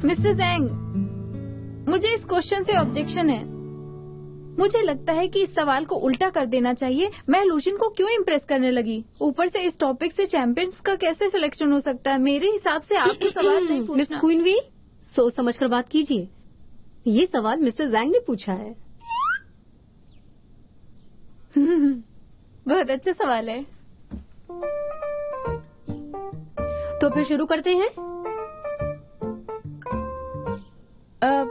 Mister जैंग, मुझे इस question से ऑब्जेक्शन है। मुझे लगता है कि इस सवाल को उल्टा कर देना चाहिए। मैं लूशिन को क्यों इम्प्रेस करने लगी? ऊपर से इस टॉपिक से चैंपियंस का कैसे सिलेक्शन हो सकता है? मेरे हिसाब से आपको सवाल नहीं पूछना। मिस क्वीनवी, सोच समझकर बात कीजिए। ये सवाल मिस्टर जैंग ने पूछा है। बहुत अच्छा सवाल है। तो फिर शुरू करते हैं।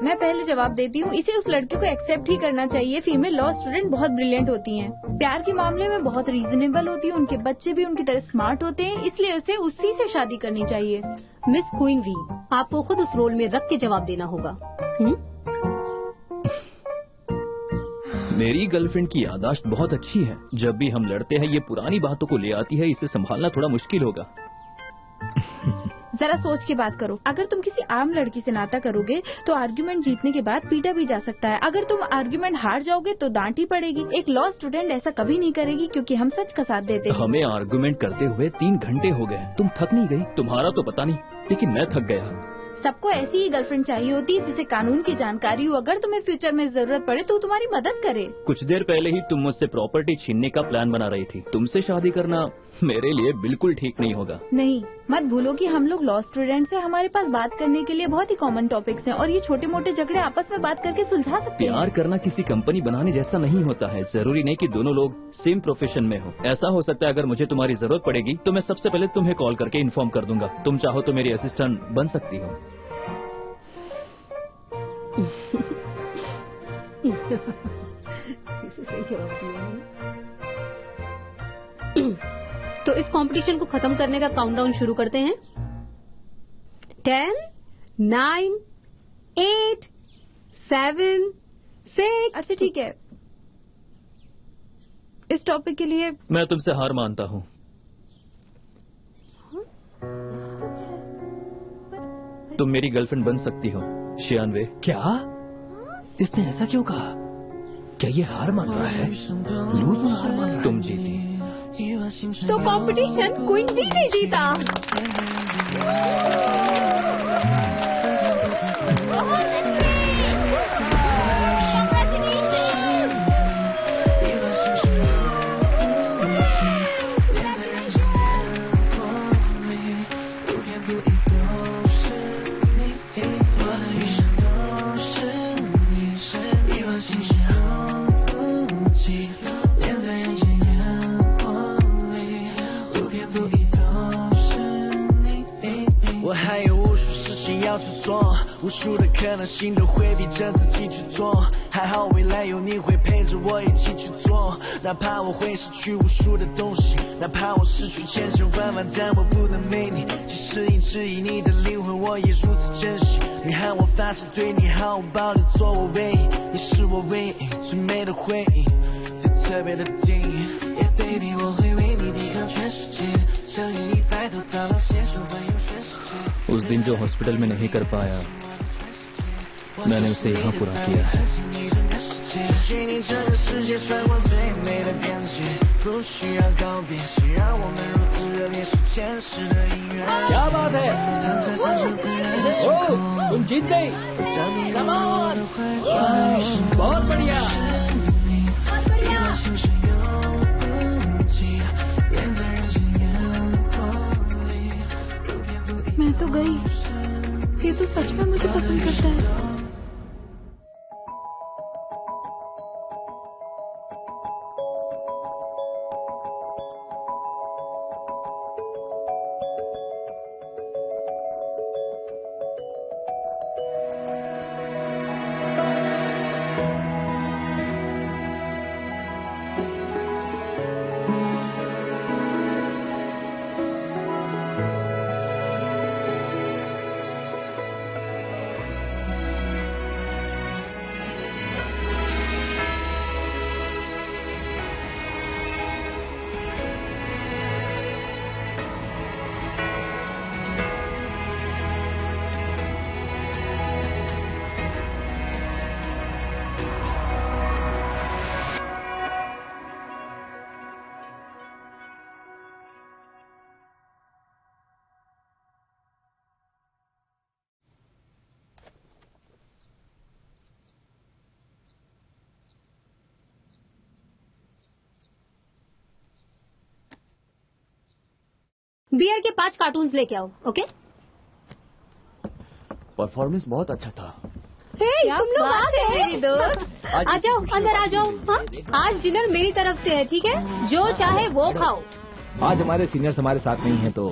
मैं पहले जवाब देती हूँ। इसे उस लड़की को एक्सेप्ट ही करना चाहिए। फीमेल लॉ स्टूडेंट बहुत ब्रिलियंट होती हैं, प्यार के मामले में बहुत रीजनेबल होती है, उनके बच्चे भी उनकी तरह स्मार्ट होते हैं, इसलिए उसे उसी से शादी करनी चाहिए। मिस क्वीनवी, आपको खुद उस रोल में रख के जवाब देना होगा। मेरी गर्लफ्रेंड की याददाश्त बहुत अच्छी है। जब भी हम लड़ते हैं ये पुरानी बातों को ले आती है। इसे संभालना थोड़ा मुश्किल होगा। जरा सोच के बात करो। अगर तुम किसी आम लड़की से नाता करोगे तो आर्ग्यूमेंट जीतने के बाद पीटा भी जा सकता है। अगर तुम आर्ग्यूमेंट हार जाओगे तो डांटी पड़ेगी। एक लॉ स्टूडेंट ऐसा कभी नहीं करेगी क्योंकि हम सच का साथ देते हैं। हमें आर्ग्यूमेंट करते हुए 3 घंटे हो गए। तुम थक नहीं गई? तुम्हारा तो पता नहीं, लेकिन मैं थक गया। सबको ऐसी ही गर्लफ्रेंड चाहिए होती है जिसे कानून की जानकारी हो। अगर तुम्हें फ्यूचर में जरूरत पड़े तो तुम्हारी मदद करे। कुछ देर पहले ही तुम मुझसे प्रॉपर्टी छीनने का प्लान बना रही थी। तुमसे शादी करना मेरे लिए बिल्कुल ठीक नहीं होगा। नहीं, मत भूलो कि हम लोग लॉ स्टूडेंट्स हैं। हमारे पास बात करने के लिए बहुत ही कॉमन टॉपिक्स हैं और ये छोटे मोटे झगड़े आपस में बात करके सुलझा सकते हैं। प्यार करना किसी कंपनी बनाने जैसा नहीं होता है। जरूरी नहीं कि दोनों लोग सेम प्रोफेशन में हो। ऐसा हो सकता है अगर मुझे तुम्हारी जरूरत पड़ेगी तो मैं सबसे पहले तुम्हें कॉल करके इन्फॉर्म कर दूंगा। तुम चाहो तो मेरी असिस्टेंट बन सकती हो। तो इस कंपटीशन को खत्म करने का काउंटडाउन शुरू करते हैं। 10, 9, 8, 7, 6। अच्छा ठीक है, इस टॉपिक के लिए मैं तुमसे हार मानता हूँ। तुम मेरी गर्लफ्रेंड बन सकती हो शियानवे। क्या? इसने ऐसा क्यों कहा? क्या ये हार मान रहा है? लूज में हार मान रहा है। तुम जीती। तो कंपटीशन क्वीनवी ने जीता।无数的可能性都会逼着自己去做，还好未来有你会陪着我一起去做，哪怕我会失去无数的东西，哪怕我失去千千万万，但我不能没你。即使一直以你的灵魂，我也如此珍惜。你喊我发誓对你毫无保留，做我唯一，你是我唯一最美的回忆，最特别的定义。Yeah baby， 我会为你抵抗全世界，相信你白头到老，携手环游全世界。 उस दिन जो हॉस्पिटल में नहीं कर पाया मैंने उसे यहाँ पूरा किया है। क्या बात है? ओ, तुम जीत गई। कमाल, बहुत बढ़िया। मैं तो गई। ये तो सच में मुझे पसंद करता है। बियर के 5 कार्टून्स लेके आओ। ओके? परफॉर्मेंस बहुत अच्छा था। तुम लोग आ गए मेरी दोस्त। आ जाओ, अंदर आ जाओ। हाँ? आज डिनर मेरी तरफ से है, ठीक है? जो चाहे वो खाओ। आज हमारे सीनियर्स हमारे साथ नहीं है तो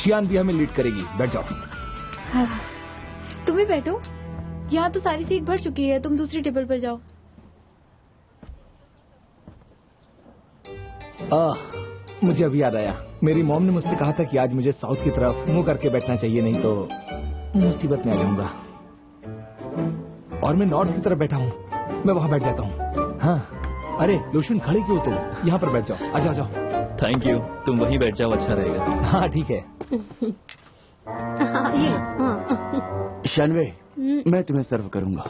शियान भी हमें लीड करेगी। बैठ जाओ। हाँ, तुम भी बैठो। यहाँ तो सारी सीट भर चुकी है, तुम दूसरी टेबल पर जाओ। मुझे अभी याद आया, मेरी मॉम ने मुझसे कहा था कि आज मुझे साउथ की तरफ मुंह करके बैठना चाहिए, नहीं तो मुसीबत में आ जाऊंगा। और मैं नॉर्थ की तरफ बैठा हूँ, मैं वहाँ बैठ जाता हूँ। हाँ, अरे लुशन खड़े क्यों तुम? यहाँ पर बैठ जाओ। आ जाओ, जाओ। थैंक यू, तुम वहीं बैठ जाओ, अच्छा रहेगा। हाँ ठीक है। शानवे, मैं तुम्हें सर्व करूंगा।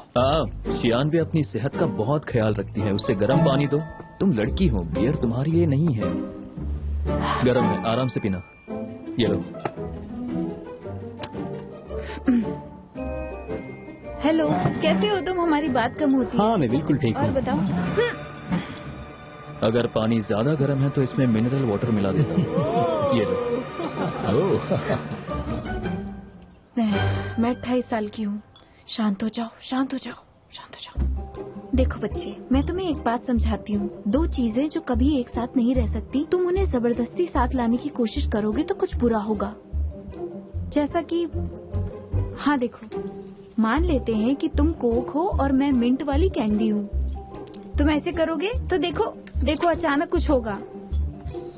शियान भी अपनी सेहत का बहुत ख्याल रखती है, उससे गर्म पानी दो। तुम लड़की हो, बियर तुम्हारे लिए नहीं है। गर्म है, आराम से पीना। ये लो। हेलो, कैसे हो तुम? हमारी बात कम होती है। हाँ मैं बिल्कुल ठीक और हूँ। बताओ। अगर पानी ज्यादा गर्म है तो इसमें मिनरल वाटर मिला देता हूँ। ये लो। मैं 28 साल की हूँ। शांत हो जाओ, शांत हो जाओ, शांत हो जाओ। देखो बच्चे, मैं तुम्हें एक बात समझाती हूँ। 2 चीजें जो कभी एक साथ नहीं रह सकती, तुम उन्हें जबरदस्ती साथ लाने की कोशिश करोगे तो कुछ बुरा होगा। जैसा कि हाँ देखो, मान लेते हैं कि तुम कोक हो और मैं मिंट वाली कैंडी हूँ। तुम ऐसे करोगे तो देखो देखो अचानक कुछ होगा।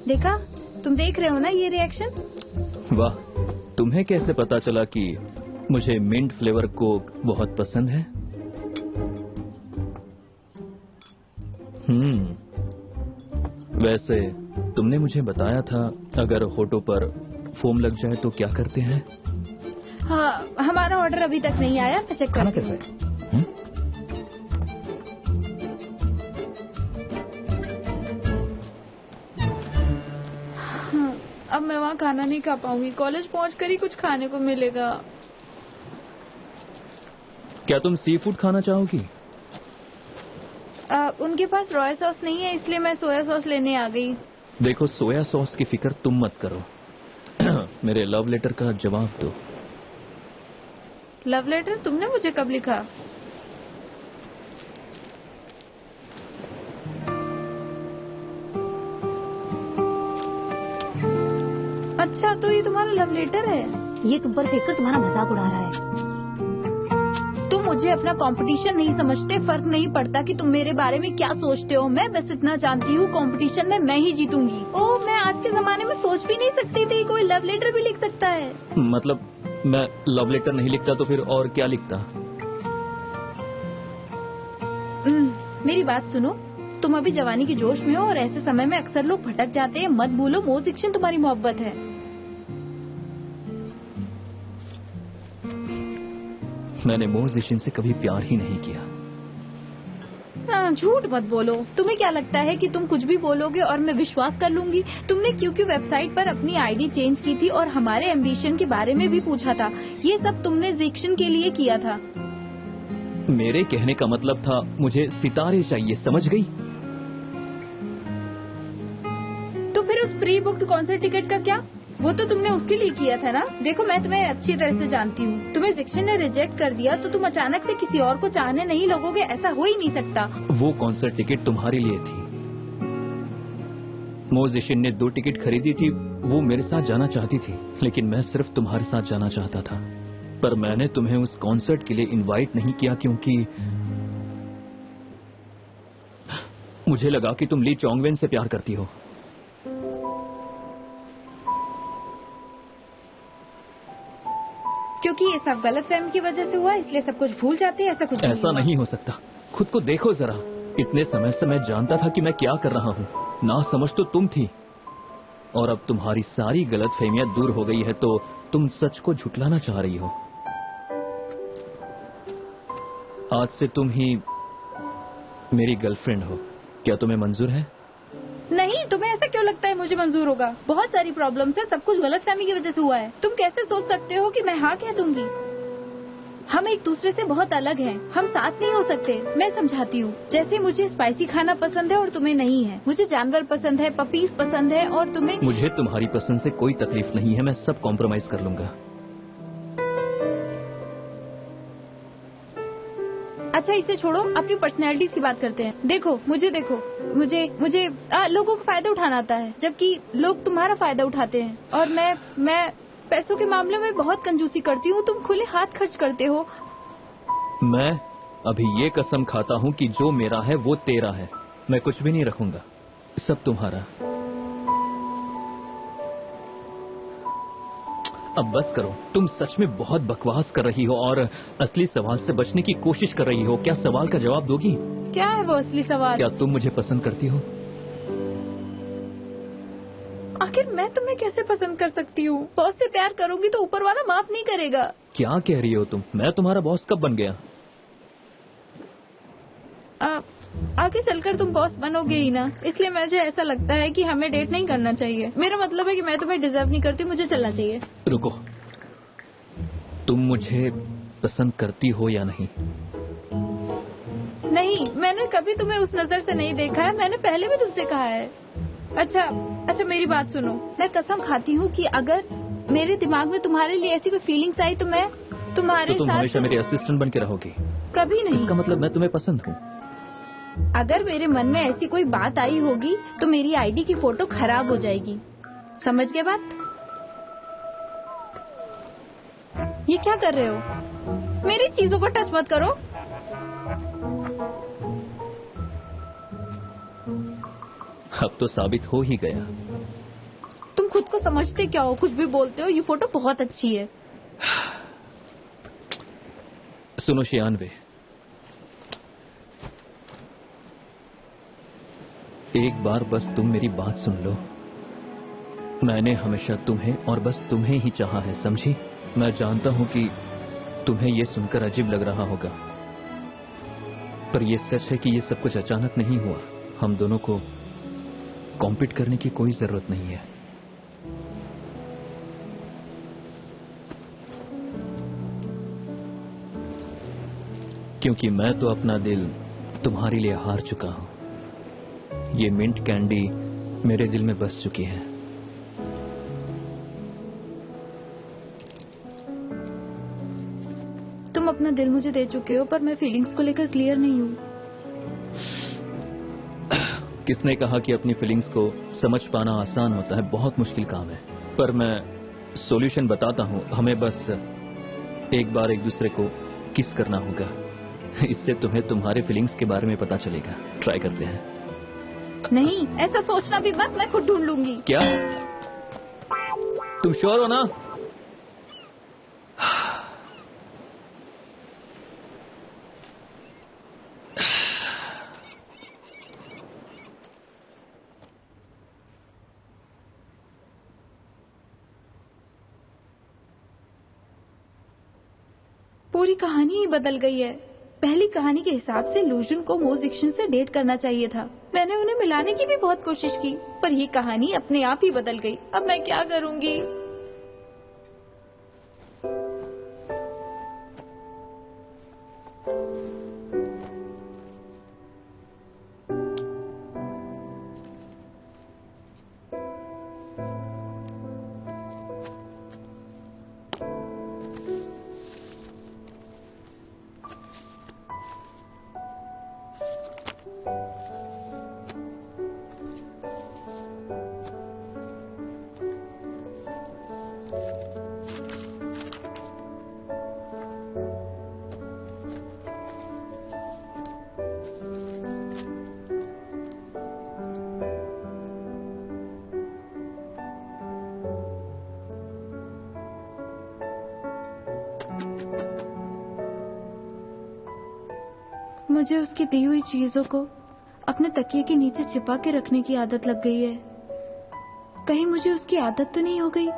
देखा? तुम देख रहे हो ना ये रिएक्शन? वाह, तुम्हें कैसे पता चला कि मुझे मिंट फ्लेवर कोक बहुत पसंद है? वैसे तुमने मुझे बताया था अगर होठों पर फोम लग जाए तो क्या करते हैं? हाँ, हमारा ऑर्डर अभी तक नहीं आया, मैं चेक खाना करती कैसा हूँ। है? हाँ, अब मैं वहाँ खाना नहीं खा पाऊंगी। कॉलेज पहुँचकर ही कुछ खाने को मिलेगा। क्या तुम सी फूड खाना चाहोगी? उनके पास रॉयल सॉस नहीं है, इसलिए मैं सोया सॉस लेने आ गई। देखो, सोया सॉस की फिक्र तुम मत करो। मेरे लव लेटर का जवाब दो। लव लेटर तुमने मुझे कब लिखा? अच्छा, तो ये तुम्हारा लव लेटर है? ये तुम पर फेंक कर तुम्हारा मजाक उड़ा रहा है। तुम मुझे अपना कंपटीशन नहीं समझते। फर्क नहीं पड़ता कि तुम मेरे बारे में क्या सोचते हो। मैं बस इतना जानती हूँ, कंपटीशन में मैं ही जीतूंगी। ओह, मैं आज के जमाने में सोच भी नहीं सकती थी कोई लव लेटर भी लिख सकता है। मतलब मैं लव लेटर नहीं लिखता तो फिर और क्या लिखता? मेरी बात सुनो, तुम अभी जवानी के जोश में हो और ऐसे समय में अक्सर लोग भटक जाते हैं। मत भूलो, मोह शिक्षण तुम्हारी मोहब्बत है। मैंने मोह जिशिन से कभी प्यार ही नहीं किया। झूठ मत बोलो। तुम्हें क्या लगता है कि तुम कुछ भी बोलोगे और मैं विश्वास कर लूंगी? तुमने क्योंकि वेबसाइट पर अपनी आईडी चेंज की थी और हमारे एम्बिशन के बारे में भी पूछा था। ये सब तुमने जिक्शन के लिए किया था। मेरे कहने का मतलब था मुझे सितारे चाहिए, समझ गई? तो फिर उस प्री बुक्ड कॉन्सर्ट टिकट का क्या? वो तो तुमने उसके लिए किया था ना? देखो, मैं तुम्हें अच्छी तरह से जानती हूँ। तुम्हें जिक्शन ने रिजेक्ट कर दिया तो तुम अचानक से किसी और को चाहने नहीं लगोगे, ऐसा हो ही नहीं सकता। वो कॉन्सर्ट टिकट तुम्हारे लिए थी। मोह जिशिन ने 2 टिकट खरीदी थी। वो मेरे साथ जाना चाहती थी, लेकिन मैं सिर्फ तुम्हारे साथ जाना चाहता था। पर मैंने तुम्हें उस कॉन्सर्ट के लिए इनवाइट नहीं किया क्योंकि मुझे लगा कि तुम ली चोंगवेन से प्यार करती हो। क्योंकि ये सब गलतफहमी की वजह से हुआ, इसलिए सब कुछ भूल जाते हैं। ऐसा कुछ ऐसा नहीं हो सकता। खुद को देखो जरा। इतने समय से मैं जानता था कि मैं क्या कर रहा हूँ। ना समझ तो तुम थी, और अब तुम्हारी सारी गलतफहमियां दूर हो गई है तो तुम सच को झुटलाना चाह रही हो। आज से तुम ही मेरी गर्लफ्रेंड हो। क्या तुम्हें मंजूर है? नहीं, तुम्हें ऐसा क्यों लगता है मुझे मंजूर होगा? बहुत सारी प्रॉब्लम्स है, सब कुछ गलतफहमी की वजह से हुआ है। तुम कैसे सोच सकते हो कि मैं हाँ कह दूंगी? हम एक दूसरे से बहुत अलग हैं। हम साथ नहीं हो सकते। मैं समझाती हूँ। जैसे मुझे स्पाइसी खाना पसंद है और तुम्हें नहीं है। मुझे जानवर पसंद है, पपीज पसंद है और तुम्हें। मुझे तुम्हारी पसंद से कोई तकलीफ नहीं है। मैं सब कॉम्प्रोमाइज कर लूंगा। अच्छा इसे छोड़ो, अपनी पर्सनैलिटीज की बात करते हैं। देखो मुझे लोगों का फायदा उठाना आता है, जबकि लोग तुम्हारा फायदा उठाते हैं। और मैं पैसों के मामले में बहुत कंजूसी करती हूँ। तुम खुले हाथ खर्च करते हो। मैं अभी ये कसम खाता हूँ कि जो मेरा है वो तेरा है। मैं कुछ भी नहीं रखूंगा, सब तुम्हारा। अब बस करो। तुम सच में बहुत बकवास कर रही हो और असली सवाल से बचने की कोशिश कर रही हो। क्या सवाल का जवाब दोगी? क्या है वो असली सवाल? क्या तुम मुझे पसंद करती हो? आखिर मैं तुम्हें कैसे पसंद कर सकती हूँ? बॉस से प्यार करूंगी तो ऊपर वाला माफ नहीं करेगा। क्या कह रही हो तुम? मैं तुम्हारा बॉस कब बन गया? आगे चलकर तुम बॉस बनोगे ही ना, इसलिए मुझे ऐसा लगता है कि हमें डेट नहीं करना चाहिए। मेरा मतलब है कि मैं तुम्हें डिजर्व नहीं करती, मुझे चलना चाहिए। रुको, तुम मुझे पसंद करती हो या नहीं? नहीं, मैंने कभी तुम्हें उस नजर से नहीं देखा है। मैंने पहले भी तुमसे कहा है। अच्छा मेरी बात सुनो। मैं कसम खाती हूँ कि अगर मेरे दिमाग में तुम्हारे लिए ऐसी कोई फीलिंग्स आई तो मैं तुम्हारे तो तुम साथ हमेशा मेरी असिस्टेंट बन के रहोगी? कभी नहीं। इसका मतलब मैं तुम्हें पसंद हूँ। अगर मेरे मन में ऐसी कोई बात आई होगी तो मेरी आईडी की फोटो खराब हो जाएगी। समझ गए बात? ये क्या कर रहे हो? मेरी चीजों को टच मत करो। अब तो साबित हो ही गया। तुम खुद को समझते क्या हो? कुछ भी बोलते हो। ये फोटो बहुत अच्छी है। सुनो शियानवे, एक बार बस तुम मेरी बात सुन लो। मैंने हमेशा तुम्हें और बस तुम्हें ही चाहा है, समझी? मैं जानता हूं कि तुम्हें यह सुनकर अजीब लग रहा होगा, पर यह सच है कि यह सब कुछ अचानक नहीं हुआ। हम दोनों को कॉम्पीट करने की कोई जरूरत नहीं है। क्योंकि मैं तो अपना दिल तुम्हारे लिए हार चुका हूं। ये मिंट कैंडी मेरे दिल में बस चुकी है। तुम अपना दिल मुझे दे चुके हो, पर मैं फीलिंग्स को लेकर क्लियर नहीं हूँ। किसने कहा कि अपनी फीलिंग्स को समझ पाना आसान होता है? बहुत मुश्किल काम है। पर मैं सॉल्यूशन बताता हूँ। हमें बस एक बार एक दूसरे को किस करना होगा। इससे तुम्हें तुम्हारे फीलिंग्स के बारे में पता चलेगा। ट्राई करते हैं। नहीं, ऐसा सोचना भी मत। मैं खुद ढूंढ लूंगी। क्या तुम श्योर हो ना? पूरी कहानी ही बदल गई है। पहली कहानी के हिसाब से लूजन को मो जिक्शन से डेट करना चाहिए था। मैंने उन्हें मिलाने की भी बहुत कोशिश की, पर ये कहानी अपने आप ही बदल गई। अब मैं क्या करूंगी? मुझे उसकी दी हुई चीजों को अपने तकिए के नीचे छिपा के रखने की आदत लग गई है। कहीं मुझे उसकी आदत तो नहीं हो गई?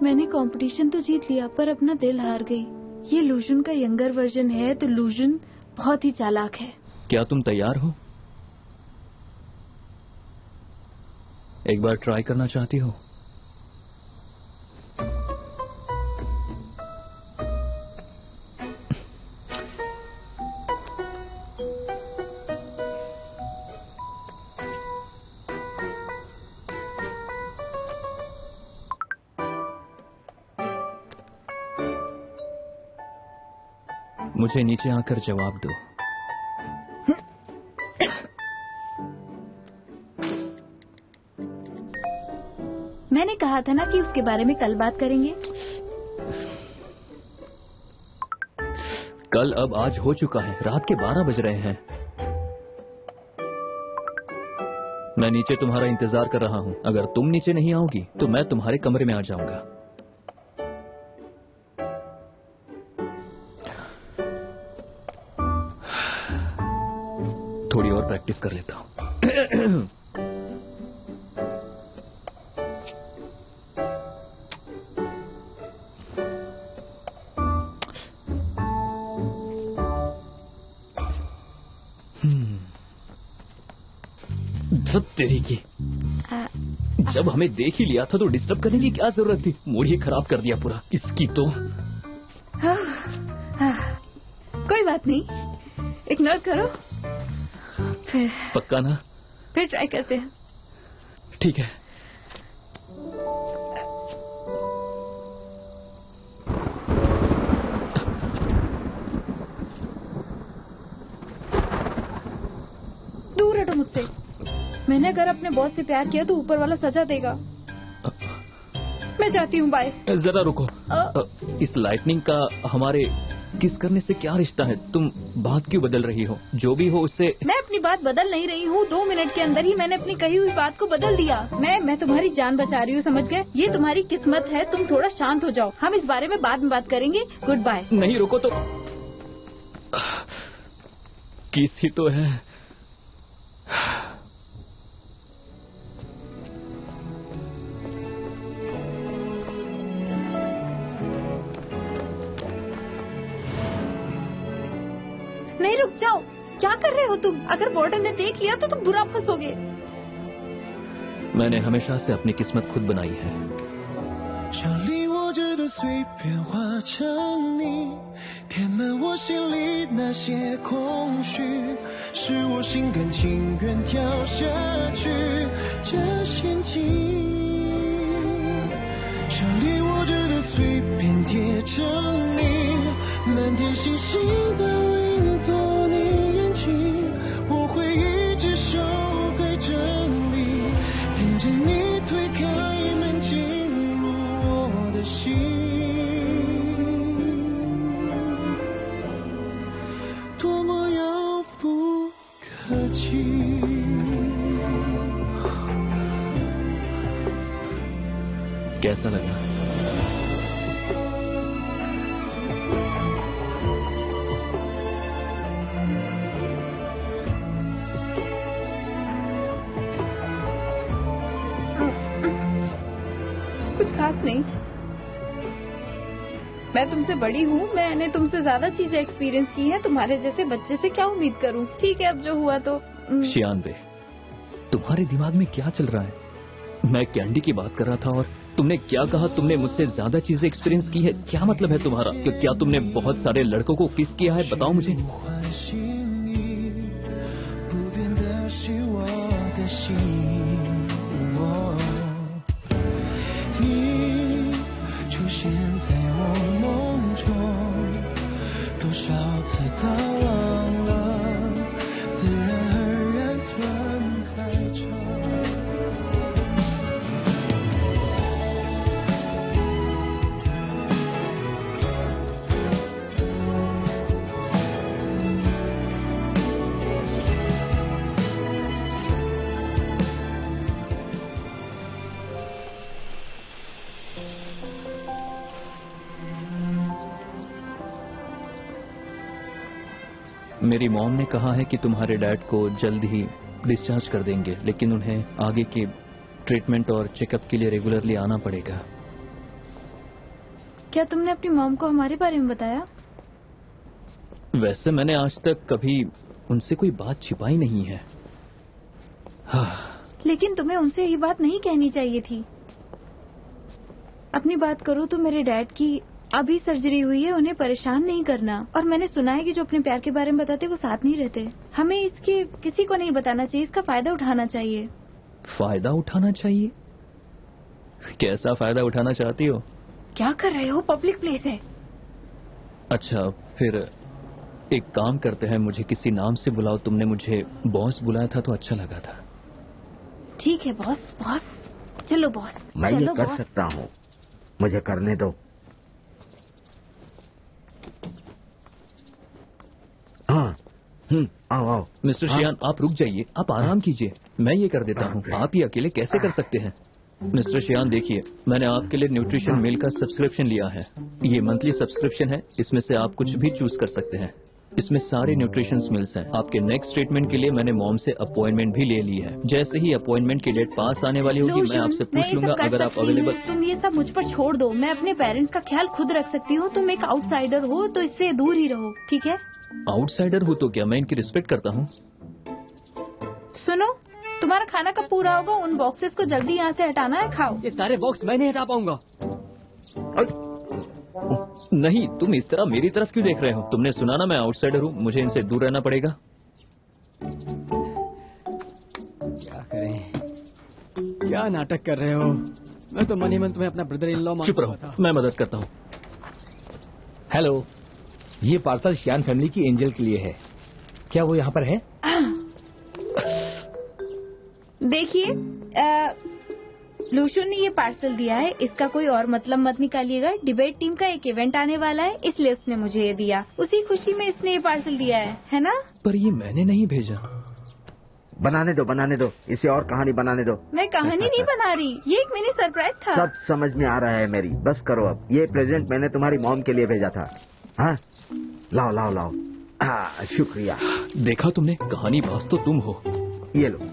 मैंने कंपटीशन तो जीत लिया पर अपना दिल हार गई। ये लूजन का यंगर वर्जन है तो लूजन बहुत ही चालाक है। क्या तुम तैयार हो? एक बार ट्राई करना चाहती हो? मुझे नीचे आकर जवाब दो। मैंने कहा था ना कि उसके बारे में कल बात करेंगे। कल अब आज हो चुका है, रात के 12 बज रहे हैं। मैं नीचे तुम्हारा इंतजार कर रहा हूं। अगर तुम नीचे नहीं आओगी तो मैं तुम्हारे कमरे में आ जाऊंगा। थोड़ी और प्रैक्टिस कर लेता हूं। धत तेरी की, जब हमें देख ही लिया था तो डिस्टर्ब करने की क्या जरूरत थी? मूड ही खराब कर दिया पूरा इसकी तो। कोई बात नहीं, इग्नोर करो। फिर पक्का ना? फिर ट्राई करते हैं। ठीक है। दूर हटो मुझसे। मैंने अगर अपने बॉस से प्यार किया तो ऊपर वाला सजा देगा। मैं जाती हूँ, बाय। जरा रुको। इस लाइटनिंग का हमारे किस करने से क्या रिश्ता है? तुम बात क्यों बदल रही हो? जो भी हो उससे। मैं अपनी बात बदल नहीं रही हूँ। 2 मिनट के अंदर ही मैंने अपनी कही हुई बात को बदल दिया। मैं तुम्हारी जान बचा रही हूँ, समझ गए? ये तुम्हारी किस्मत है। तुम थोड़ा शांत हो जाओ, हम इस बारे में बाद में बात करेंगे। Goodbye. नहीं रुको तो। किस ही तो है। नहीं, रुक जाओ। क्या कर रहे हो तुम? अगर वार्डन ने देख लिया तो तुम बुरा फंसोगे। मैंने हमेशा से अपनी किस्मत खुद बनाई है। 像你我着的碎片化成泥，填满我心里那些空虚，是我心甘情愿跳下去这陷阱。像你我着的碎片叠成泥，满天星星都应做你眼睛，我会一直守在这里，等着你推开门进入我的心。多么遥不可及。कैसा लगा? कुछ खास नहीं। मैं तुमसे बड़ी हूँ, मैंने तुमसे ज्यादा चीजें एक्सपीरियंस की हैं। तुम्हारे जैसे बच्चे से क्या उम्मीद करूँ? ठीक है, अब जो हुआ तो। शियान बे, तुम्हारे दिमाग में क्या चल रहा है? मैं कैंडी की बात कर रहा था और तुमने क्या कहा? तुमने मुझसे ज्यादा चीजें एक्सपीरियंस की है? क्या मतलब है तुम्हारा? क्या तुमने बहुत सारे लड़कों को किस किया है? बताओ मुझे। मेरी मॉम ने कहा है कि तुम्हारे डैड को जल्द ही डिस्चार्ज कर देंगे, लेकिन उन्हें आगे के ट्रीटमेंट और चेकअप के लिए रेगुलरली आना पड़ेगा। क्या तुमने अपनी मॉम को हमारे बारे में बताया? वैसे मैंने आज तक कभी उनसे कोई बात छिपाई नहीं है। लेकिन तुम्हें उनसे ये बात नहीं कहनी चाहिए थी। अपनी बात करो तो मेरे डैड की अभी सर्जरी हुई है, उन्हें परेशान नहीं करना। और मैंने सुना है कि जो अपने प्यार के बारे में बताते वो साथ नहीं रहते। हमें इसके किसी को नहीं बताना चाहिए, इसका फायदा उठाना चाहिए। फायदा उठाना चाहिए? कैसा फायदा उठाना चाहती हो? क्या कर रहे हो? पब्लिक प्लेस है। अच्छा, फिर एक काम करते हैं, मुझे किसी नाम से बुलाओ। तुमने मुझे बॉस बुलाया था तो अच्छा लगा था। ठीक है बॉस। बॉस चलो बॉस। मैं ये कर सकता हूँ, मुझे करने दो। हाँ, आओ आओ। मिस्टर शियान, आप रुक जाइए, आप आराम कीजिए, मैं ये कर देता हूँ। आप ही अकेले कैसे कर सकते हैं? मिस्टर शियान देखिए, मैंने आपके लिए न्यूट्रिशन मिल का सब्सक्रिप्शन लिया है। ये मंथली सब्सक्रिप्शन है, इसमें से आप कुछ भी चूज कर सकते हैं। इसमें सारे न्यूट्रिशन मिल्स हैं। आपके नेक्स्ट ट्रीटमेंट के लिए मैंने मॉम से अपॉइंटमेंट भी ले ली है। जैसे ही अपॉइंटमेंट की डेट पास आने वाली होगी मैं आपसे पूछ लूंगा। अगर आप अवेलेबल। तुम ये सब मुझ पर छोड़ दो, मैं अपने पेरेंट्स का ख्याल खुद रख सकती हूँ। तुम एक आउटसाइडर हो तो इससे दूर ही रहो, ठीक है? आउटसाइडर हूँ तो क्या मैं इनकी रिस्पेक्ट करता हूँ? सुनो, तुम्हारा खाना कब पूरा होगा? उन बॉक्सेस को जल्दी यहाँ से हटाना है, खाओ। ये सारे बॉक्स मैं नहीं हटा पाऊंगा। नहीं, तुम इस तरह मेरी तरफ क्यों देख रहे हो? तुमने सुना ना, मैं आउटसाइडर हूँ, मुझे इनसे दूर रहना पड़ेगा। क्या करें? क्या नाटक कर रहे हो? मैं तो मन ही मन तुम्हें अपना ब्रदर इन लॉ चुप रहो, मैं मदद करता हूँ। हेलो, ये पार्सल शियान फैमिली की एंजल के लिए है। क्या वो यहाँ पर है? देखिए, लूशु ने ये पार्सल दिया है, इसका कोई और मतलब मत निकालिएगा। डिबेट टीम का एक इवेंट आने वाला है, इसलिए उसने मुझे ये दिया। उसी खुशी में इसने ये पार्सल दिया है ना? पर ये मैंने नहीं भेजा। बनाने दो, इसे और कहानी बनाने दो। मैं कहानी नहीं बना रही, ये एक मिनी सरप्राइज था। सब समझ में आ रहा है मेरी, बस करो अब। ये प्रेजेंट मैंने तुम्हारी मॉम के लिए भेजा था। हाँ, लाओ लाओ लाओ। हाँ, शुक्रिया। देखा तुमने, कहानी बाज तो तुम हो। ये लो।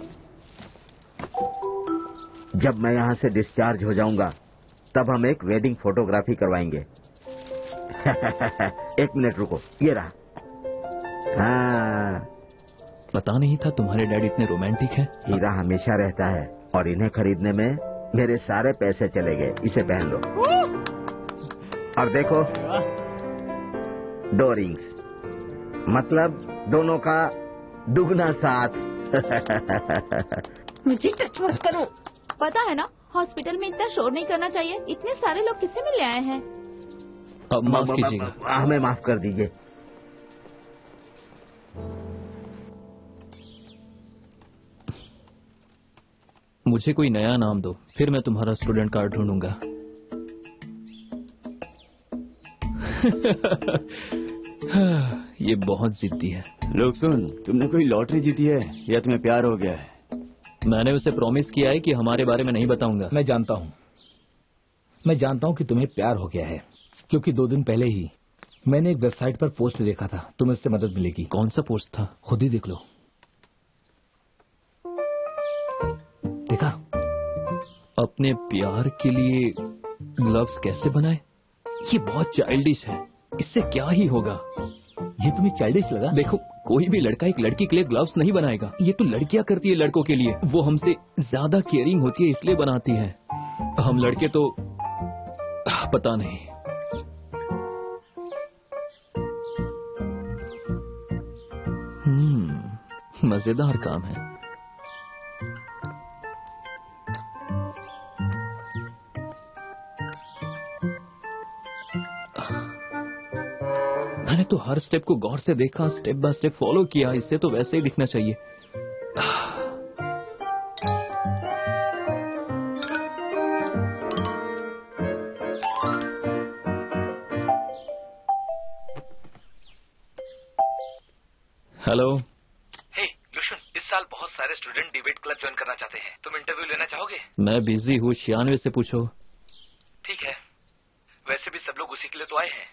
जब मैं यहाँ से डिस्चार्ज हो जाऊंगा तब हम एक वेडिंग फोटोग्राफी करवाएंगे। एक मिनट रुको, ये रहा। हाँ, पता नहीं था तुम्हारे डैडी इतने रोमांटिक हैं। हीरा हमेशा रहता है और इन्हें खरीदने में मेरे सारे पैसे चले गए। इसे पहन लो और देखो, 2 रिंग्स, मतलब दोनों का दुगना साथ। मुझे टच मत करो। पता है ना, हॉस्पिटल में इतना शोर नहीं करना चाहिए। इतने सारे लोग किससे मिलने आए हैं? अब माफ कीजिएगा, हमें माफ कर दीजिए। मुझे कोई नया नाम दो, फिर मैं तुम्हारा स्टूडेंट कार्ड ढूंढूंगा। ये बहुत जिद्दी है। लोग सुन, तुमने कोई लॉटरी जीती है या तुम्हें प्यार हो गया है? मैंने उसे प्रॉमिस किया है कि हमारे बारे में नहीं बताऊंगा। मैं जानता हूँ कि तुम्हें प्यार हो गया है, क्योंकि 2 दिन पहले ही मैंने एक वेबसाइट पर पोस्ट देखा था, तुम्हें उससे मदद मिलेगी। कौन सा पोस्ट था? खुद ही देख लो। देखा? अपने प्यार के लिए ग्लव्स कैसे बनाए? ये बहुत चाइल्डिश है, इससे क्या ही होगा। ये तुम्हें चाइल्डिश लगा? देखो, कोई भी लड़का एक लड़की के लिए ग्लव्स नहीं बनाएगा। ये तो लड़कियां करती है लड़कों के लिए। वो हमसे ज्यादा केयरिंग होती है इसलिए बनाती है। हम लड़के तो पता नहीं। मजेदार काम है। मैंने तो हर स्टेप को गौर से देखा, स्टेप बाय स्टेप फॉलो किया। इससे तो वैसे ही दिखना चाहिए। हेलो। हे लुशन, इस साल बहुत सारे स्टूडेंट डिबेट क्लब ज्वाइन करना चाहते हैं। तुम इंटरव्यू लेना चाहोगे? मैं बिजी हूँ, 96 से पूछो। ठीक है, वैसे भी सब लोग उसी के लिए तो आए हैं।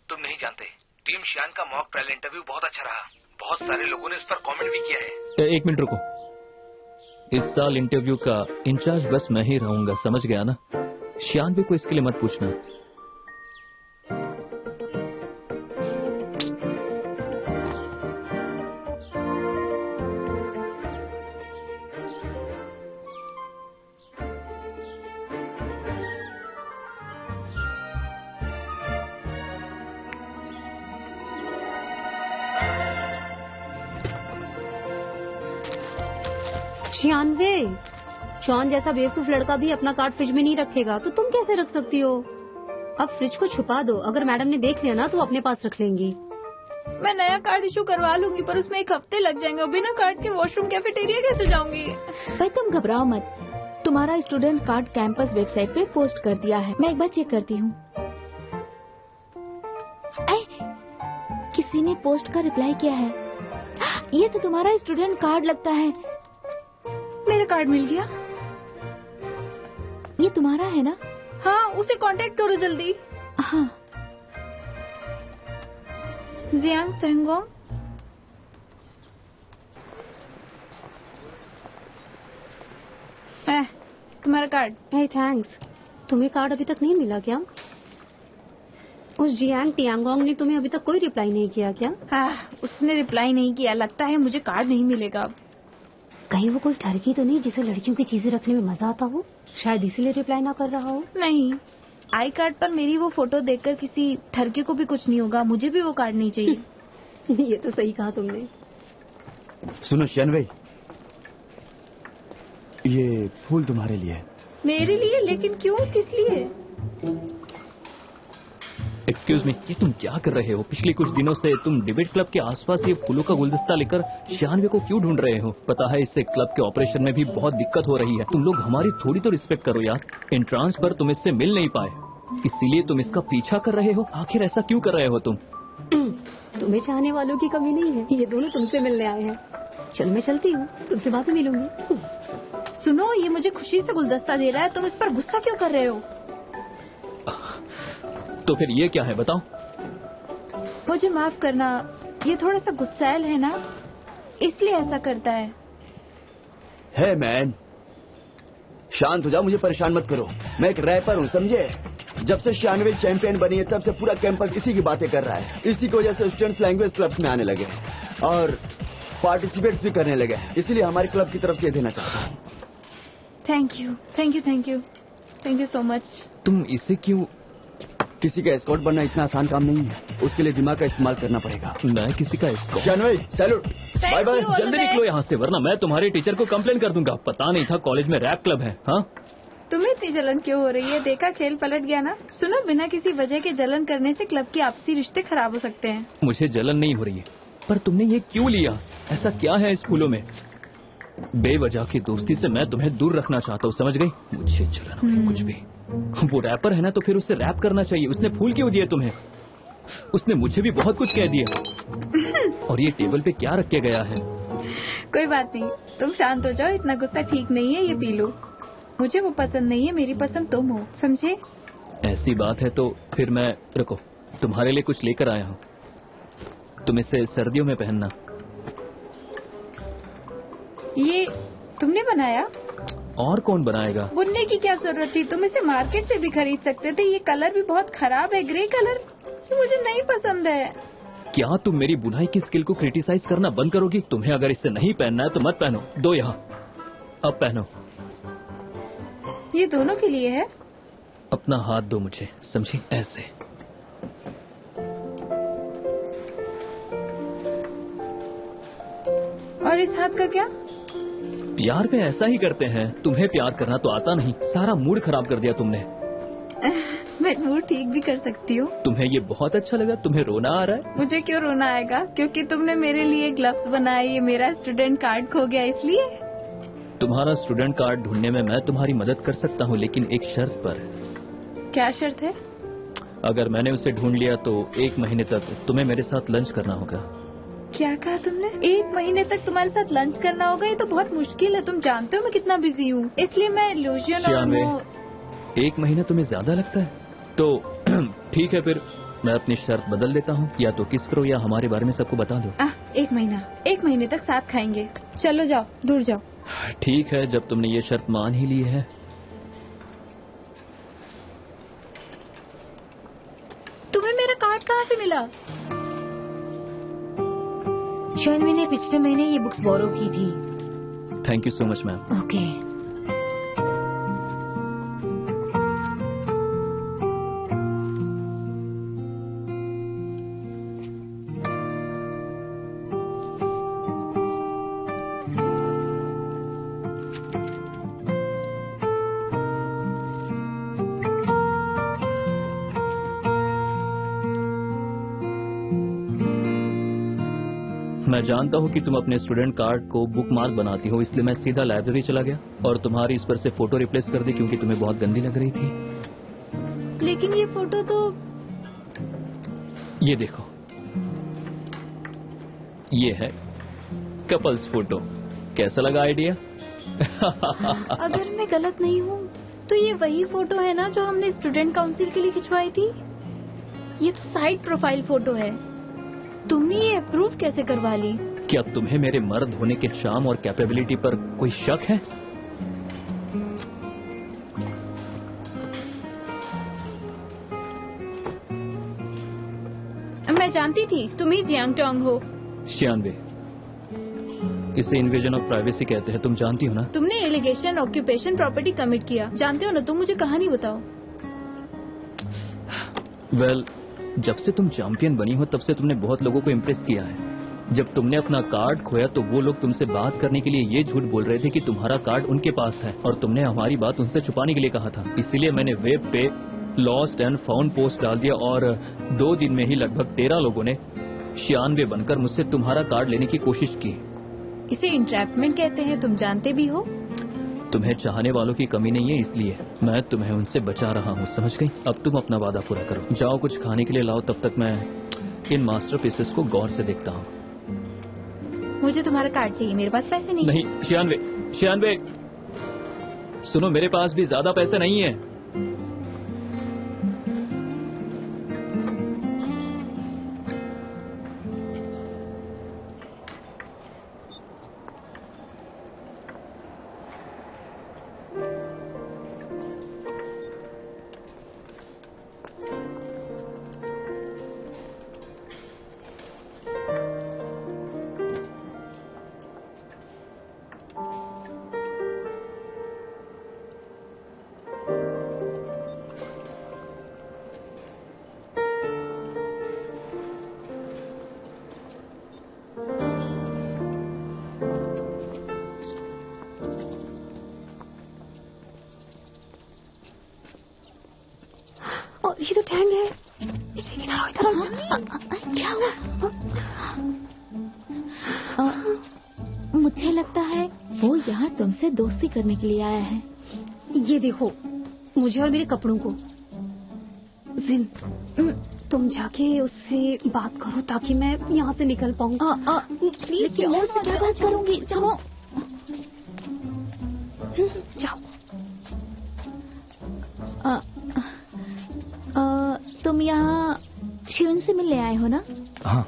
तुम नहीं जानते, टीम शियान का मॉक ट्रायल इंटरव्यू बहुत अच्छा रहा। बहुत सारे लोगों ने इस पर कमेंट भी किया है। 1 मिनट रुको। इस साल इंटरव्यू का इंचार्ज बस मैं ही रहूंगा, समझ गया ना? शियान भी को इसके लिए मत पूछना। 96। शॉन जैसा बेवकूफ लड़का भी अपना कार्ड फ्रिज में नहीं रखेगा, तो तुम कैसे रख सकती हो? अब फ्रिज को छुपा दो, अगर मैडम ने देख लिया ना तो अपने पास रख लेंगी। मैं नया कार्ड इशू करवा लूंगी, पर उसमें 1 हफ्ते लग जाएंगे और बिना कार्ड के वॉशरूम कैफेटेरिया कैसे जाऊंगी? भाई तुम घबराओ मत, तुम्हारा स्टूडेंट कार्ड कैंपस वेबसाइट पे पोस्ट कर दिया है। मैं एक बार चेक करती हूँ। किसी ने पोस्ट का रिप्लाई किया है। ये तो तुम्हारा स्टूडेंट कार्ड लगता है। मेरा कार्ड मिल गया। ये तुम्हारा है ना? हाँ, उसे कांटेक्ट करो जल्दी। हाँ। जियांग सेंगोंग। तुम्हारा कार्ड। हे थैंक्स। तुम्हें कार्ड अभी तक नहीं मिला क्या? उस जियांग टियांगोंग ने तुम्हें अभी तक कोई रिप्लाई नहीं किया क्या? उसने रिप्लाई नहीं किया। लगता है मुझे कार्ड नहीं मिलेगा अब। कहीं वो कोई ठरकी तो नहीं जिसे लड़कियों की चीजें रखने में मजा आता हो? शायद इसीलिए रिप्लाई ना कर रहा हो। नहीं, आई कार्ड पर मेरी वो फोटो देखकर किसी ठरकी को भी कुछ नहीं होगा। मुझे भी वो कार्ड नहीं चाहिए। ये तो सही कहा तुमने। सुनो शनवे, ये फूल तुम्हारे लिए है। मेरे लिए? लेकिन क्यों, किस लिए? एक्सक्यूज मी, ये तुम क्या कर रहे हो? पिछले कुछ दिनों से तुम डिबेट क्लब के आसपास ये फूलों का गुलदस्ता लेकर शानवे को क्यों ढूंढ रहे हो? पता है इससे क्लब के ऑपरेशन में भी बहुत दिक्कत हो रही है। तुम लोग हमारी थोड़ी तो रिस्पेक्ट करो यार। एंट्रांस पर तुम इससे मिल नहीं पाए, इसीलिए तुम इसका पीछा कर रहे हो। आखिर ऐसा क्यों कर रहे हो तुम? तुम्हें चाहने वालों की कमी नहीं है, ये दोनों तुमसे मिलने आए हैं। चल मैं चलती हूँ, तुमसे बाद में मिलूंगी। सुनो, ये मुझे खुशी से गुलदस्ता दे रहा है, तुम इस पर गुस्सा क्यों कर रहे हो? तो फिर ये क्या है बताओ? मुझे माफ करना, ये थोड़ा सा गुस्सैल है ना, इसलिए ऐसा करता है। हे मैन, शांत हो जाओ, मुझे परेशान मत करो। मैं एक रैपर हूँ, समझे? जब से शानवे चैंपियन बनी है तब से पूरा कैंपस इसी की बातें कर रहा है। इसी की वजह से स्टूडेंट्स लैंग्वेज क्लब्स में आने लगे और पार्टिसिपेट भी करने लगे। इसीलिए हमारे क्लब की तरफ से देना चाहता हूँ। Thank you, thank you, thank you, thank you so much. तुम इसे क्यों? किसी का एस्कॉर्ट बनना इतना आसान काम नहीं है, उसके लिए दिमाग का इस्तेमाल करना पड़ेगा। मैं किसी का escort? Janvi, salute, bye bye. जल्दी निकलो यहाँ से, वरना मैं तुम्हारे टीचर को कंप्लेन कर दूंगा। पता नहीं था कॉलेज में रैप क्लब है। हाँ, तुम्हें इतनी जलन क्यों हो रही है? देखा, खेल पलट गया ना। सुनो, बिना किसी वजह के जलन करने से क्लब की आपसी रिश्ते खराब हो सकते हैं। मुझे जलन नहीं हो रही है, पर तुमने ये क्यों लिया? ऐसा क्या है इस फूलों में? बेवजह की दोस्ती से मैं तुम्हें दूर रखना चाहता हूँ, समझ गई? मुझे जलन हो रही कुछ भी। वो रैपर है ना, तो फिर उसे रैप करना चाहिए। उसने फूल क्यों दिए तुम्हें? उसने मुझे भी बहुत कुछ कह दिया। और ये टेबल पे क्या रख के गया है? कोई बात नहीं, तुम शांत हो जाओ। इतना गुस्सा ठीक नहीं है, ये पी लो। मुझे वो पसंद नहीं है, मेरी पसंद तुम हो, समझे? ऐसी बात है तो फिर मैं, रुको, तुम्हारे लिए कुछ लेकर आया हूँ। तुम इसे सर्दियों में पहनना। ये तुमने बनाया? और कौन बनाएगा? बुनने की क्या जरूरत थी? तुम इसे मार्केट से भी खरीद सकते थे। ये कलर भी बहुत खराब है, ग्रे कलर। मुझे नहीं पसंद है। क्या तुम मेरी बुनाई की स्किल को क्रिटिसाइज करना बंद करोगी? तुम्हें अगर इससे नहीं पहनना है तो मत पहनो। दो यहाँ, अब पहनो। ये दोनों के लिए है। अपना हाथ दो मुझे, समझी? ऐसे। और इस हाथ का क्या? प्यार में ऐसा ही करते हैं। तुम्हें प्यार करना तो आता नहीं, सारा मूड खराब कर दिया तुमने। मैं मूड ठीक भी कर सकती हूँ। तुम्हें ये बहुत अच्छा लगा? तुम्हें रोना आ रहा है? मुझे क्यों रोना आएगा? क्योंकि तुमने मेरे लिए ग्लव्स बनाए। ये मेरा स्टूडेंट कार्ड खो गया इसलिए। तुम्हारा स्टूडेंट कार्ड ढूंढने में मैं तुम्हारी मदद कर सकता हूँ, लेकिन एक शर्त पर। क्या शर्त है? अगर मैंने उसे ढूंढ लिया तो 1 महीने तक तुम्हें मेरे साथ लंच करना होगा। क्या कहा तुमने? 1 महीने तक तुम्हारे साथ लंच करना होगा? ये तो बहुत मुश्किल है। तुम जानते हो मैं कितना बिजी हूँ, इसलिए मैं लूजियन और 1 महीना तुम्हें ज्यादा लगता है? तो ठीक है, फिर मैं अपनी शर्त बदल देता हूँ। या तो किस करो या हमारे बारे में सबको बता दो। 1 महीना, 1 महीने तक साथ खाएंगे। चलो जाओ, दूर जाओ। ठीक है, जब तुमने ये शर्त मान ही ली है। तुम्हें मेरा कार्ड कहाँ से मिला? शानवी ने पिछले महीने ये बुक्स बोरो की थी। Thank you so much ma'am. Okay. मैं जानता हूँ कि तुम अपने स्टूडेंट कार्ड को बुकमार्क बनाती हो, इसलिए मैं सीधा लाइब्रेरी चला गया और तुम्हारी इस पर से फोटो रिप्लेस कर दी क्योंकि तुम्हें बहुत गंदी लग रही थी। लेकिन ये फोटो तो... ये देखो, ये है कपल्स फोटो। कैसा लगा आइडिया? अगर मैं गलत नहीं हूँ तो ये वही फोटो है ना जो हमने स्टूडेंट काउंसिल के लिए खिंचवाई थी। ये तो साइड प्रोफाइल फोटो है। तुमने ये अप्रूव कैसे करवा ली? क्या तुम्हें मेरे मर्द होने के शाम और कैपेबिलिटी पर कोई शक है? मैं जानती थी तुम ही जियांग टोंग हो। शियानवे, इसे इन्वेजन ऑफ प्राइवेसी कहते हैं, तुम जानती हो ना? तुमने एलिगेशन ऑक्यूपेशन प्रॉपर्टी कमिट किया, जानते हो ना? तुम मुझे कहानी बताओ। वेल, जब से तुम चैंपियन बनी हो तब से तुमने बहुत लोगों को इम्प्रेस किया है। जब तुमने अपना कार्ड खोया तो वो लोग तुमसे बात करने के लिए ये झूठ बोल रहे थे कि तुम्हारा कार्ड उनके पास है और तुमने हमारी बात उनसे छुपाने के लिए कहा था। इसीलिए मैंने वेब पे लॉस्ट एंड फाउंड पोस्ट डाल दिया और 2 दिन में ही लगभग 13 लोगों ने 96 बनकर मुझसे तुम्हारा कार्ड लेने की कोशिश की। इसे इंट्रैपमेंट कहते हैं, तुम जानते भी हो। तुम्हें चाहने वालों की कमी नहीं है, इसलिए मैं तुम्हें उनसे बचा रहा हूँ, समझ गई? अब तुम अपना वादा पूरा करो, जाओ कुछ खाने के लिए लाओ, तब तक मैं इन मास्टरपीसेस को गौर से देखता हूँ। मुझे तुम्हारा कार्ड चाहिए, मेरे पास पैसे नहीं। नहीं, 96, सुनो, मेरे पास भी ज्यादा पैसे नहीं है। ये तो टैंग है। इधर आओ, इधर आओ। क्या हुआ? मुझे लगता है वो यहाँ तुमसे दोस्ती करने के लिए आया है। ये देखो, मुझे और मेरे कपड़ों को। जिन, तुम जाके उससे बात करो ताकि मैं यहाँ से निकल पाऊँ। प्लीज, मैं उससे क्या बात करूँगी? जाओ जाओ। तुम यहाँ शिवन से मिलने आए हो ना? हाँ।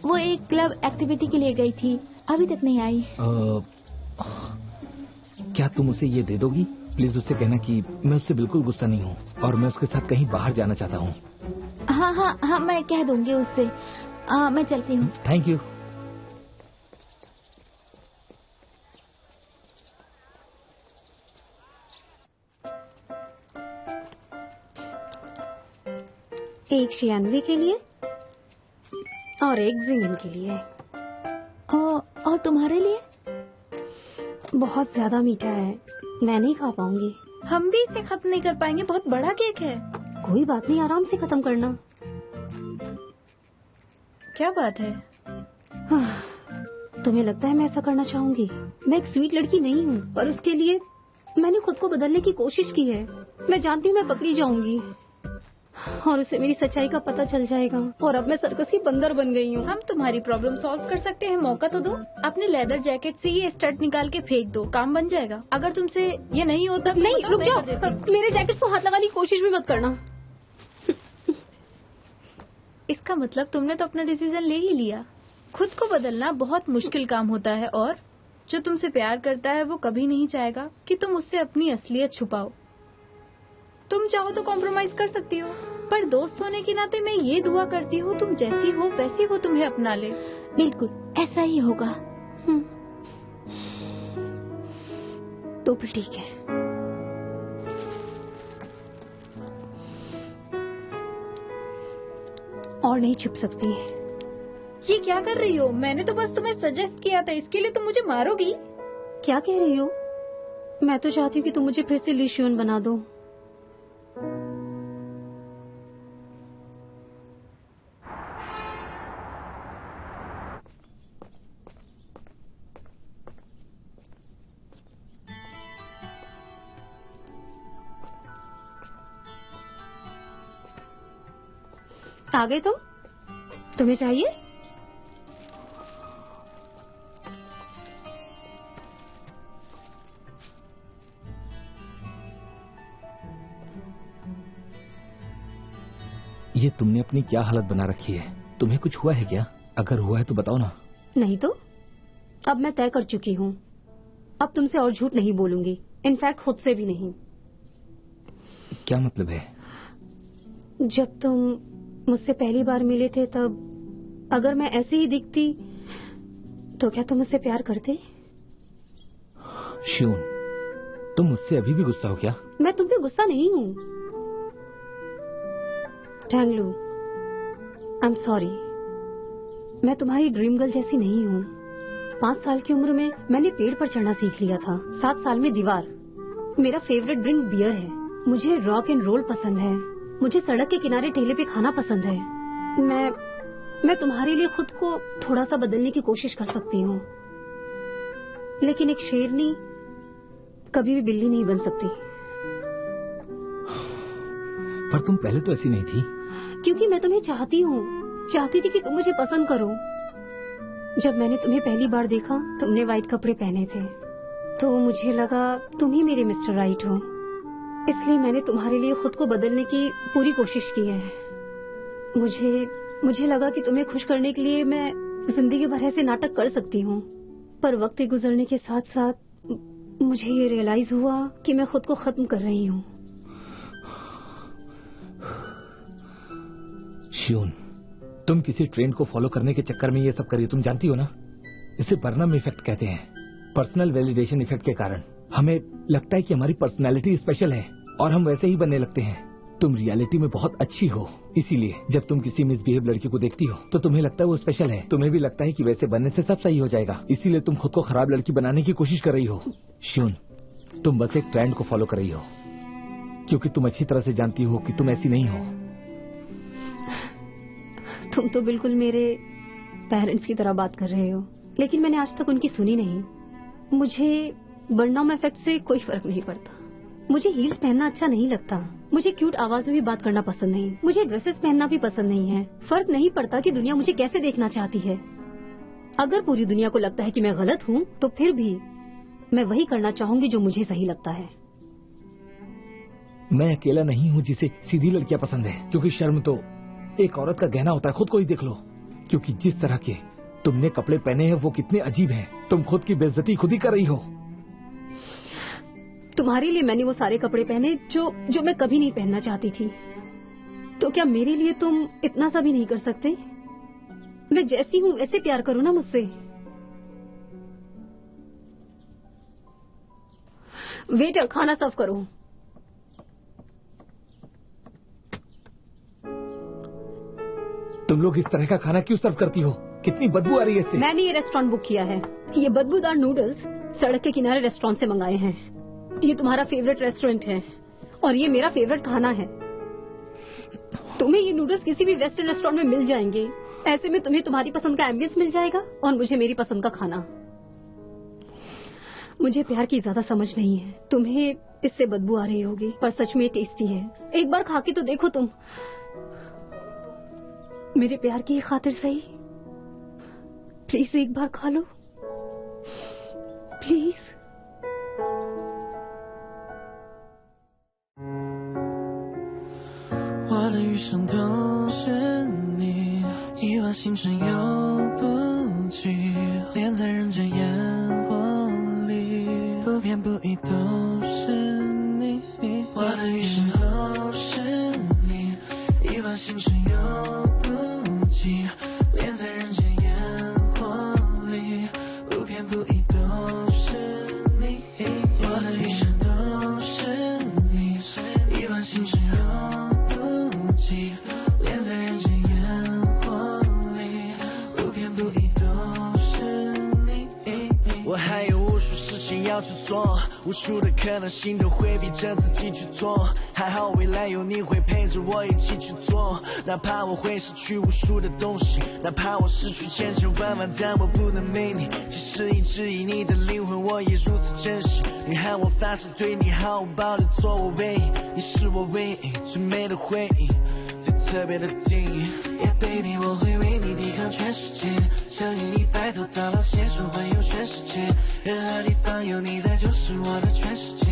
वो एक क्लब एक्टिविटी के लिए गई थी, अभी तक नहीं आई। क्या तुम उसे ये दे दोगी? प्लीज उससे कहना कि मैं उससे बिल्कुल गुस्सा नहीं हूँ और मैं उसके साथ कहीं बाहर जाना चाहता हूँ। हाँ हाँ हाँ, मैं कह दूंगी उससे। मैं चलती हूँ। Thank you. एक 96 के लिए और एक जिंगन के लिए। और तुम्हारे लिए? बहुत ज्यादा मीठा है, मैं नहीं खा पाऊंगी। हम भी इसे खत्म नहीं कर पाएंगे, बहुत बड़ा केक है। कोई बात नहीं, आराम से खत्म करना। क्या बात है? तुम्हें लगता है मैं ऐसा करना चाहूंगी? मैं एक स्वीट लड़की नहीं हूँ, पर उसके लिए मैंने खुद को बदलने की कोशिश की है। मैं जानती हूँ मैं पकड़ी जाऊंगी और उसे मेरी सच्चाई का पता चल जाएगा और अब मैं सर्कसी बंदर बन गई हूँ। हम तुम्हारी प्रॉब्लम सॉल्व कर सकते हैं, मौका तो दो। अपने लेदर जैकेट से ये स्टड निकाल के फेंक दो, काम बन जाएगा। अगर तुमसे ये नहीं होता तो नहीं, रुक जाओ। मेरे जैकेट को हाथ लगाने की कोशिश भी मत करना। इसका मतलब तुमने तो अपना डिसीजन ले ही लिया। खुद को बदलना बहुत मुश्किल काम होता है और जो तुमसे प्यार करता है वो कभी नहीं चाहेगा कि तुम उससे अपनी असलियत छुपाओ। तुम चाहो तो कॉम्प्रोमाइज कर सकती हो, पर दोस्त होने के नाते मैं ये दुआ करती हूँ तुम जैसी हो वैसी वो तुम्हें अपना ले। बिल्कुल ऐसा ही होगा। तो फिर ठीक है। और नहीं छुप सकती। ये क्या कर रही हो? मैंने तो बस तुम्हें सजेस्ट किया था, इसके लिए तुम मुझे मारोगी? क्या कह रही हो? मैं तो चाहती हूँ कि तुम मुझे फिर से लिशियन बना दो। आ गए तुम? तुम्हें चाहिए? ये तुमने अपनी क्या हालत बना रखी है? तुम्हें कुछ हुआ है क्या? अगर हुआ है तो बताओ ना। नहीं तो अब मैं तय कर चुकी हूँ। अब तुमसे और झूठ नहीं बोलूंगी, इनफैक्ट खुद से भी नहीं। क्या मतलब है? जब तुम मुझसे पहली बार मिले थे तब अगर मैं ऐसे ही दिखती तो क्या तुम मुझसे प्यार करते? श्यून, तुम मुझसे अभी भी गुस्सा हो क्या? मैं तुम पे गुस्सा नहीं हूँ। टैंगलू, आई एम सॉरी, मैं तुम्हारी ड्रीम गर्ल जैसी नहीं हूँ। 5 साल की उम्र में मैंने पेड़ पर चढ़ना सीख लिया था। 7 साल में दीवार। मेरा फेवरेट ड्रिंक बियर है। मुझे रॉक एंड रोल पसंद है। मुझे सड़क के किनारे ठेले पे खाना पसंद है। मैं तुम्हारे लिए खुद को थोड़ा सा बदलने की कोशिश कर सकती हूँ, लेकिन एक शेरनी कभी भी बिल्ली नहीं बन सकती। पर तुम पहले तो ऐसी नहीं थी। क्योंकि मैं तुम्हें चाहती हूँ, चाहती थी कि तुम मुझे पसंद करो। जब मैंने तुम्हें पहली बार देखा, तुमने व्हाइट कपड़े पहने थे, तो मुझे लगा तुम ही मेरे मिस्टर राइट हो। इसलिए मैंने तुम्हारे लिए खुद को बदलने की पूरी कोशिश की है। मुझे लगा कि तुम्हें खुश करने के लिए मैं जिंदगी भर ऐसे नाटक कर सकती हूँ। पर वक्त के गुजरने के साथ साथ मुझे ये रियलाइज हुआ कि मैं खुद को खत्म कर रही हूँ। श्यून, तुम किसी ट्रेंड को फॉलो करने के चक्कर में ये सब करिए। तुम जानती हो ना, इसे बर्नम इफेक्ट कहते हैं। पर्सनल वैलिडेशन इफेक्ट के कारण हमें लगता है कि हमारी पर्सनैलिटी स्पेशल है और हम वैसे ही बनने लगते हैं। तुम रियलिटी में बहुत अच्छी हो, इसीलिए जब तुम किसी मिसबिहेव लड़की को देखती हो तो तुम्हें लगता है वो स्पेशल है। तुम्हें भी लगता है कि वैसे बनने से सब सही हो जाएगा, इसीलिए तुम खुद को खराब लड़की बनाने की कोशिश कर रही हो। श्यून, तुम बस एक ट्रेंड को फॉलो कर रही हो, क्योंकि तुम अच्छी तरह से जानती हो कि तुम ऐसी नहीं हो। तुम तो बिल्कुल मेरे पेरेंट्स की तरह बात कर रहे हो, लेकिन मैंने आज तक उनकी सुनी नहीं। मुझे बर्नम इफेक्ट से कोई फर्क नहीं पड़ता। मुझे हील्स पहनना अच्छा नहीं लगता। मुझे क्यूट आवाज में भी बात करना पसंद नहीं। मुझे ड्रेसेस पहनना भी पसंद नहीं है। फर्क नहीं पड़ता कि दुनिया मुझे कैसे देखना चाहती है। अगर पूरी दुनिया को लगता है कि मैं गलत हूँ, तो फिर भी मैं वही करना चाहूंगी जो मुझे सही लगता है। मैं अकेला नहीं हूँ जिसे सीधी लड़कियां पसंद है, क्योंकि शर्म तो एक औरत का गहना होता है। खुद को ही देख लो, क्योंकि जिस तरह के तुमने कपड़े पहने हैं वो कितने अजीब हैं। तुम खुद की बेइज्जती खुद ही कर रही हो। तुम्हारे लिए मैंने वो सारे कपड़े पहने जो मैं कभी नहीं पहनना चाहती थी। तो क्या मेरे लिए तुम इतना सा भी नहीं कर सकते? मैं जैसी हूँ वैसे प्यार करो ना मुझसे। वेटर, खाना सर्व करो। तुम लोग इस तरह का खाना क्यों सर्व करती हो? कितनी बदबू आ रही है इससे। मैंने ये रेस्टोरेंट बुक किया है। ये बदबूदार नूडल्स सड़क के किनारे रेस्टोरेंट से मंगाए हैं। ये तुम्हारा फेवरेट रेस्टोरेंट है और ये मेरा फेवरेट खाना है। तुम्हें ये नूडल्स किसी भी वेस्टर्न रेस्टोरेंट में मिल जाएंगे। ऐसे में तुम्हें तुम्हारी पसंद का एम्बियंस मिल जाएगा और मुझे मेरी पसंद का खाना। मुझे प्यार की ज्यादा समझ नहीं है। तुम्हें इससे बदबू आ रही होगी, पर सच में टेस्टी है। एक बार खा के तो देखो तुम। मेरे प्यार की खातिर सही, प्लीज एक बार खा लो, प्लीज।我的余生都是你，亿万星辰游不及，恋在人间烟火里，不偏不倚都是你。我的余生都是你，亿万星辰游不及，恋在人间烟火里，不偏不倚都是你。我的余生都是你，亿万星辰游不及，恋在人间烟火里，不偏不倚都是你。我还有无数事情要去做，无数的可能性都会逼着自己去做，还好未来有你会陪着我一起去做，哪怕我会失去无数的东西，哪怕我失去千千万万，但我不能没你。即使一直以你的灵魂，我也如此珍惜。你喊我发誓对你毫无保留，做我唯一，你是我唯一最美的回忆，最特别的定义。，baby 我会为你抵抗全世界，相信你白头到老，携手环游全世界，任何地方有你在就是我的全世界，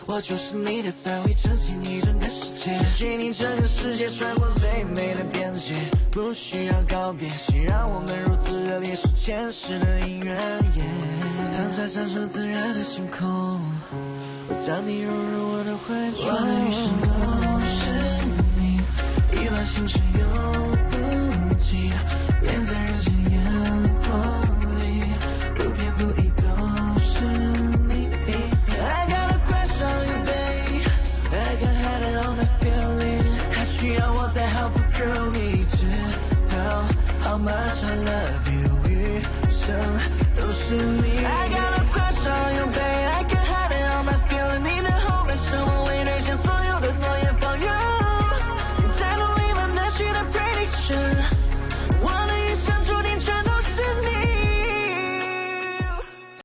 我就是你的才会撑起你整个世界，给你整个世界穿过最美的边界，不需要告别，谁让我们如此热烈，是前世的姻缘，躺在享受自然的星空，我将你融入我的怀中，我的余生都是你，一往情深永